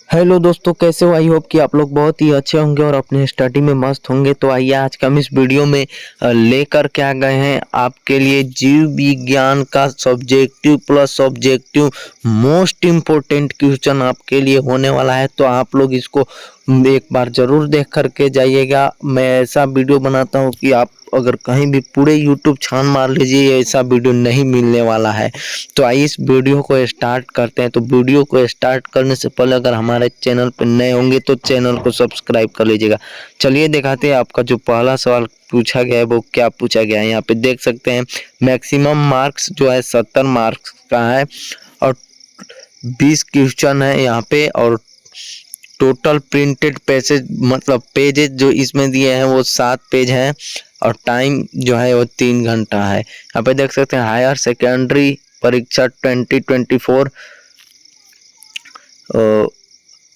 Hello दोस्तों, कैसे हो? आई होप कि आप लोग बहुत ही अच्छे होंगे और अपने स्टडी में मस्त होंगे। तो आइए आज का हम इस वीडियो में लेकर के आ गए हैं आपके लिए जीव विज्ञान का subjective plus objective most important question आपके लिए होने वाला है। तो आप लोग इसको एक बार जरूर देख करके जाइएगा। मैं ऐसा वीडियो बनाता हूँ कि आप अगर कहीं भी पूरे यूट्यूब छान मार लीजिए, ऐसा वीडियो नहीं मिलने वाला है। तो आइए इस वीडियो को स्टार्ट करते हैं। तो वीडियो को स्टार्ट करने से पहले अगर हमारे चैनल पर नए होंगे तो चैनल को सब्सक्राइब कर लीजिएगा। चलिए दिखाते हैं आपका जो पहला सवाल पूछा गया है वो क्या पूछा गया है। यहाँ पे देख सकते हैं मैक्सिमम मार्क्स जो है 70 मार्क्स का है और 20 क्वेश्चन है यहाँ पे। और टोटल प्रिंटेड पेजेज मतलब पेजेज जो इसमें दिए हैं वो 7 पेज हैं और टाइम जो है वो 3 घंटा है। यहाँ पे देख सकते हैं हायर सेकेंडरी परीक्षा 2024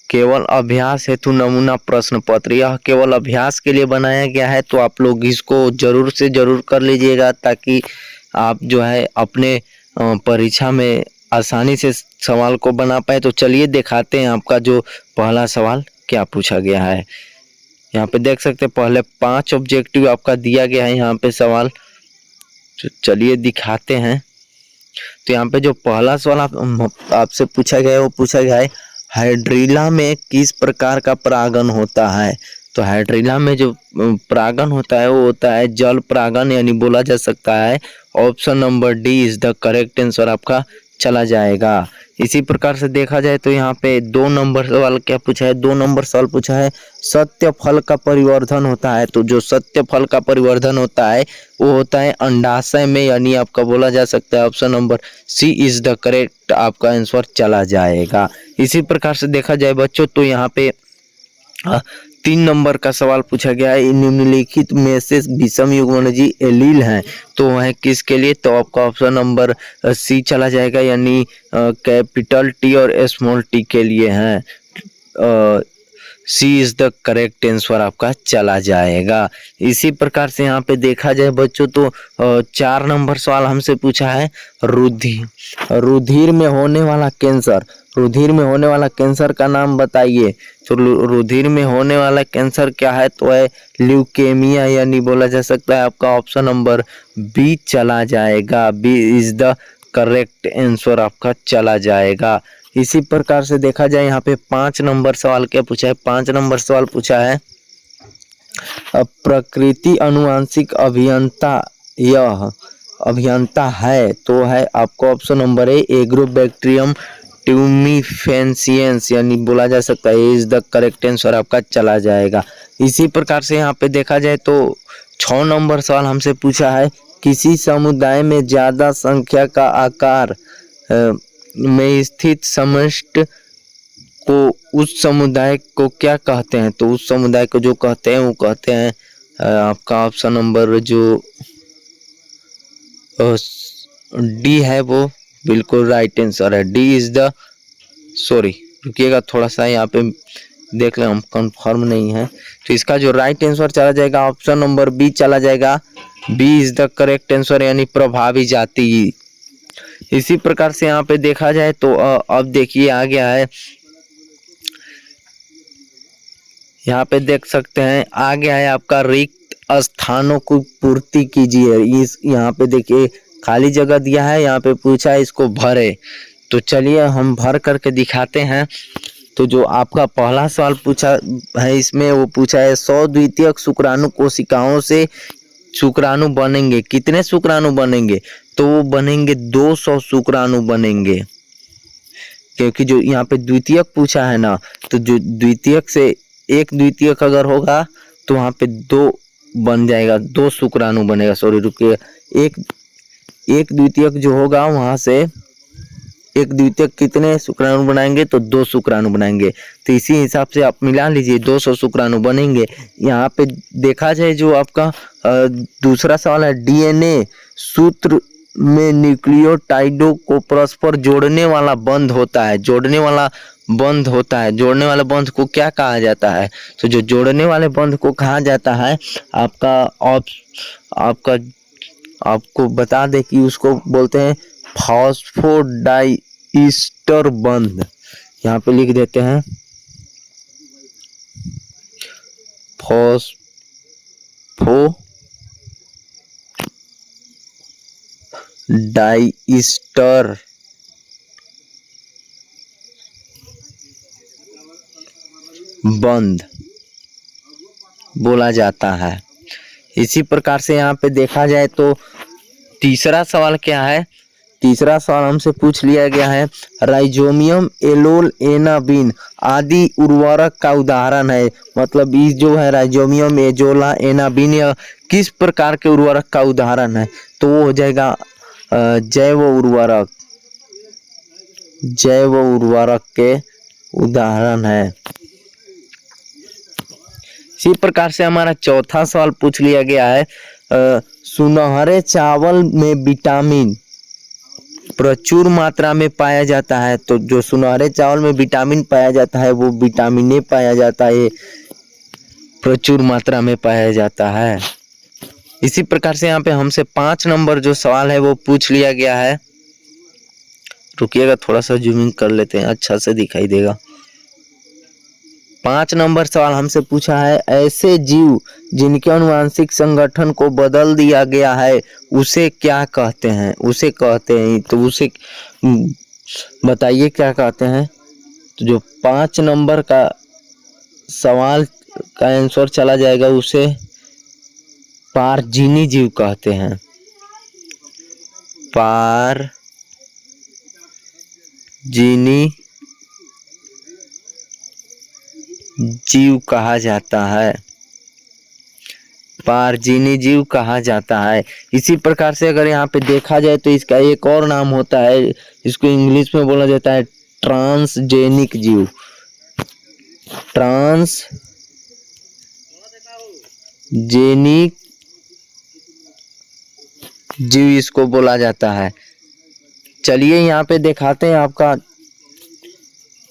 केवल अभ्यास हेतु नमूना प्रश्न पत्र, यह केवल अभ्यास के लिए बनाया गया है। तो आप लोग इसको जरूर से जरूर कर लीजिएगा ताकि आप जो है अपने परीक्षा में आसानी से सवाल को बना पाए। तो चलिए दिखाते हैं आपका जो पहला सवाल क्या पूछा गया है। यहाँ पे देख सकते हैं पहले 5 ऑब्जेक्टिव आपका दिया गया है यहाँ पे सवाल। तो चलिए दिखाते हैं। तो यहाँ पे जो पहला सवाल आपसे पूछा गया है वो पूछा गया है हाइड्रिला में किस प्रकार का परागण होता है। तो हाइड्रिला में जो परागण होता है वो होता है जल परागण, यानी बोला जा सकता है option number D is the correct answer आपका चला जाएगा। इसी प्रकार से देखा जाए तो यहाँ पे 2 नंबर सवाल क्या पूछा है, 2 नंबर सवाल पूछा है सत्य फल का परिवर्धन होता है। तो जो सत्य फल का परिवर्धन होता है वो होता है अंडाशय में, यानी आपका बोला जा सकता है option number C is the correct आपका आंसर चला जाएगा। इसी प्रकार से देखा जाए बच्चों तो यहाँ पे 3 नंबर का सवाल पूछा गया है निम्नलिखित में से विषम युग्मनजी एलील हैं तो वह किसके लिए। तो आपका ऑप्शन नंबर सी चला जाएगा, यानी कैपिटल टी और स्मॉल टी के लिए हैं। सी इज द करेक्ट आंसर आपका चला जाएगा। इसी प्रकार से यहाँ पे देखा जाए बच्चों तो 4 नंबर सवाल हमसे पूछा है रुधिर में होने वाला कैंसर, रुधिर में होने वाला कैंसर का नाम बताइए। तो रुधिर में होने वाला कैंसर क्या है, तो है ल्यूकेमिया, यानी बोला जा सकता है आपका ऑप्शन नंबर बी चला जाएगा। B is the correct answer आपका चला जाएगा। इसी प्रकार से देखा जाए यहाँ पे 5 नंबर सवाल क्या पूछा है, 5 नंबर सवाल पूछा है प्रकृति अनुवांशिक अभियंता यह अभियंता है तो है आपको ऑप्शन नंबर ए एग्रोबैक्टीरियम ट्यूमिफेंसियंस, यानी बोला जा सकता है इज द करेक्ट आंसर आपका चला जाएगा। इसी प्रकार से यहाँ पे देखा जाए तो 6 नंबर सवाल हमसे पूछा है किसी समुदाय में ज्यादा संख्या का आकार में स्थित समष्टि को उस समुदाय को क्या कहते हैं। तो उस समुदाय को जो कहते हैं वो कहते हैं आपका ऑप्शन नंबर जो डी है वो बिल्कुल राइट आंसर है। डी इज द सॉरी रुकिएगा थोड़ा सा यहाँ पे देख लें, हम कंफर्म नहीं है। तो इसका जो राइट आंसर चला जाएगा ऑप्शन नंबर बी चला जाएगा। B is the correct answer, यानी प्रभावी जाति। इसी प्रकार से यहाँ पे देखा जाए तो अब देखिए आ गया है, यहाँ पे देख सकते हैं आ गया है आपका रिक्त स्थानों को पूर्ति कीजिए। इस यहाँ पे देखिए खाली जगह दिया है, यहाँ पे पूछा है इसको भरे। तो चलिए हम भर करके दिखाते हैं। तो जो आपका पहला सवाल पूछा है इसमें वो पूछा है 100 द्वितीयक शुक्राणु कोशिकाओं से शुक्राणु बनेंगे, कितने शुक्राणु बनेंगे। तो वो बनेंगे 200 शुक्राणु बनेंगे, क्योंकि जो यहाँ पे द्वितीयक पूछा है ना, तो जो द्वितीयक से एक द्वितीयक अगर होगा तो वहाँ पे 2 बन जाएगा, 2 शुक्राणु बनेगा। सॉरी रुकिए, एक द्वितीयक जो होगा वहाँ से एक द्वितीयक कितने शुक्राणु बनाएंगे, तो 2 शुक्राणु बनाएंगे। तो इसी हिसाब से आप मिला लीजिए 200 शुक्राणु बनेंगे। यहाँ पे देखा जाए जो आपका दूसरा सवाल है डीएनए सूत्र में न्यूक्लियोटाइडों को परस्पर जोड़ने वाला बंध होता है, जोड़ने वाला बंध होता है, जोड़ने वाले बंध को क्या कहा जाता है। तो जो जोड़ने वाले बंध को कहा जाता है आपको बता दे कि उसको बोलते हैं फॉस्फोडाइस्टर बंध। यहाँ पे लिख देते हैं फॉस्फोडाइस्टर बंध बोला जाता है। इसी प्रकार से यहाँ पे देखा जाए तो तीसरा सवाल क्या है, तीसरा सवाल हमसे पूछ लिया गया है राइजोबियम, एलोल, एनाबिन आदि उर्वरक का उदाहरण है। मतलब ये जो है राइजोबियम, एजोला, एनाबिन यह किस प्रकार के उर्वरक का उदाहरण है, तो वो हो जाएगा जैव उर्वरक, जैव उर्वरक के उदाहरण है। इसी प्रकार से हमारा चौथा सवाल पूछ लिया गया है सुनहरे चावल में विटामिन प्रचुर मात्रा में पाया जाता है। तो जो सुनहरे चावल में विटामिन पाया जाता है वो विटामिन ए पाया जाता है, प्रचुर मात्रा में पाया जाता है। इसी प्रकार से यहाँ पे हमसे 5 नंबर जो सवाल है वो पूछ लिया गया है। रुकिएगा, थोड़ा सा जूमिंग कर लेते हैं, अच्छा से दिखाई देगा। 5 नंबर सवाल हमसे पूछा है ऐसे जीव जिनके आनुवंशिक संगठन को बदल दिया गया है उसे क्या कहते हैं, उसे कहते हैं, तो उसे बताइए क्या कहते हैं। तो जो 5 नंबर का सवाल का आंसर चला जाएगा उसे पारजीवी जीव कहते हैं, पारजीवी जीव कहा जाता है, पारजीवी जीव कहा जाता है। इसी प्रकार से अगर यहाँ पे देखा जाए तो इसका एक और नाम होता है, इसको इंग्लिश में बोला जाता है ट्रांसजेनिक जीव, ट्रांसजेनिक जीव इसको बोला जाता है। चलिए यहाँ पे दिखाते हैं, आपका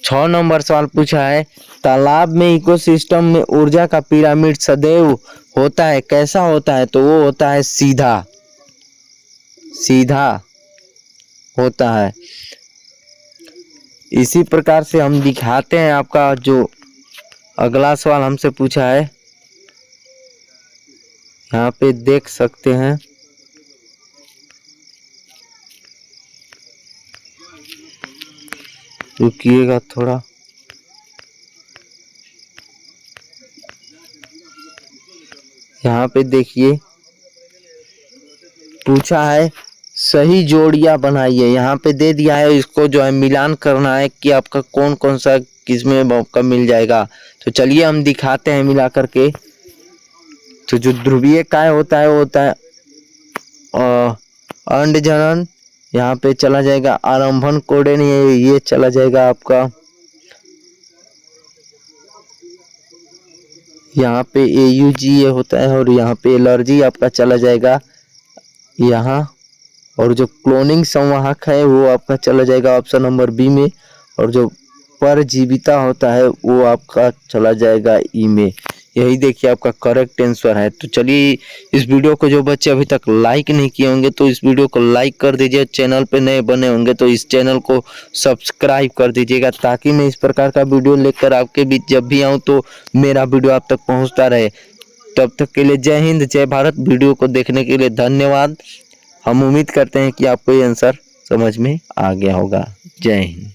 6 नंबर सवाल पूछा है तालाब में इकोसिस्टम में ऊर्जा का पिरामिड सदैव होता है, कैसा होता है, तो वो होता है सीधा, सीधा होता है। इसी प्रकार से हम दिखाते हैं आपका जो अगला सवाल हमसे पूछा है, यहाँ पे देख सकते हैं। रुकिएगा थोड़ा, यहाँ पे देखिए पूछा है सही जोड़ियां बनाइए। यहाँ पे दे दिया है, इसको जो है मिलान करना है कि आपका कौन कौन सा किसमें मौका मिल जाएगा। तो चलिए हम दिखाते हैं मिला करके। तो जो ध्रुवीय काय होता है वो होता है अंड जनन, यहाँ पे चला जाएगा आरंभन कोडेन, ये चला जाएगा आपका यहाँ पे AUG ये होता है, और यहाँ पे एलर्जी आपका चला जाएगा यहाँ, और जो क्लोनिंग संवाहक है वो आपका चला जाएगा ऑप्शन नंबर बी में, और जो परजीविता होता है वो आपका चला जाएगा ई में। यही देखिए आपका करेक्ट आंसर है। तो चलिए इस वीडियो को जो बच्चे अभी तक लाइक नहीं किए होंगे तो इस वीडियो को लाइक कर दीजिए, चैनल पे नए बने होंगे तो इस चैनल को सब्सक्राइब कर दीजिएगा, ताकि मैं इस प्रकार का वीडियो लेकर आपके बीच जब भी आऊँ तो मेरा वीडियो आप तक पहुँचता रहे। तब तक के लिए जय हिंद, जय भारत। वीडियो को देखने के लिए धन्यवाद। हम उम्मीद करते हैं कि आपको ये आंसर समझ में आ गया होगा। जय हिंद।